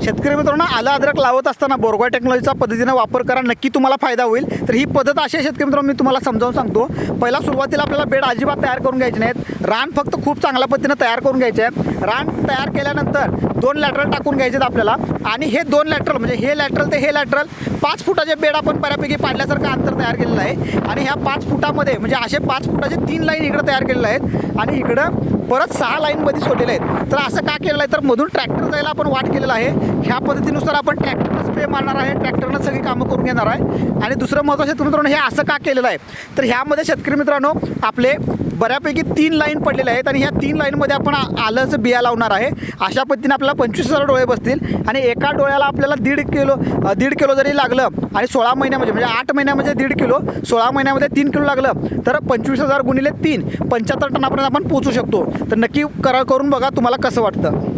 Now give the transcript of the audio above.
शेतकरी मित्रांनो, आलं अद्रक लावत असताना बोरगॉय टेक्नॉलॉजीचा पद्धतीने वापर करा, नक्की तुम्हाला फायदा होईल. तर ही पद्धत अशी आहे शेतकरी मित्रांनो, मी तुम्हाला समजावून सांगतो. पहिला सुरुवातीला आपल्याला बेड अजिबात तयार करून घ्यायचे नाहीत. रान फक्त खूप चांगल्या पद्धतीने तयार करून घ्यायचे आहे. रान तयार केल्यानंतर 2 लॅटरल टाकून घ्यायचे आपल्याला, आणि हे 2 लॅटरल म्हणजे हे लॅटरल ते हे लॅटरल 5 फुटाचे बेड आपण बऱ्यापैकी पाडल्यासारखं अंतर तयार केलेलं आहे. आणि ह्या 5 फुटामध्ये म्हणजे असे 5 फुटाचे 3 लाईन इकडे तयार केलेले आहेत आणि इकडं परत 6 लाईनमध्ये सोडलेले आहेत. तर असं का केलेलं आहे, तर मधून ट्रॅक्टर जायला आपण वाट केलेलं आहे. ह्या पद्धतीनुसार आपण ट्रॅक्टरनं स्प्रे मारणार आहे, ट्रॅक्टरनं सगळी कामं करून घेणार आहे. आणि दुसरं महत्त्वाचं शेतकरी मित्रांनो, हे असं का केलेलं आहे, तर ह्यामध्ये शेतकरी मित्रांनो आपले बऱ्यापैकी 3 लाईन पडलेले आहेत आणि ह्या 3 लाईनमध्ये आपण आलंचं बिया लावणार आहे. अशा पद्धतीने आपल्याला 25,000 डोळे बसतील आणि एका डोळ्याला आपल्याला 1.5 किलो जरी लागलं आणि 16 महिन्यामध्ये म्हणजे 8 महिन्यामध्ये 1.5 किलो, 16 महिन्यामध्ये 3 किलो लागलं तर 25,000 गुणिले 3 75 टनापर्यंत आपण पोहोचू शकतो. तर नक्की करून बघा, तुम्हाला कसं वाटतं.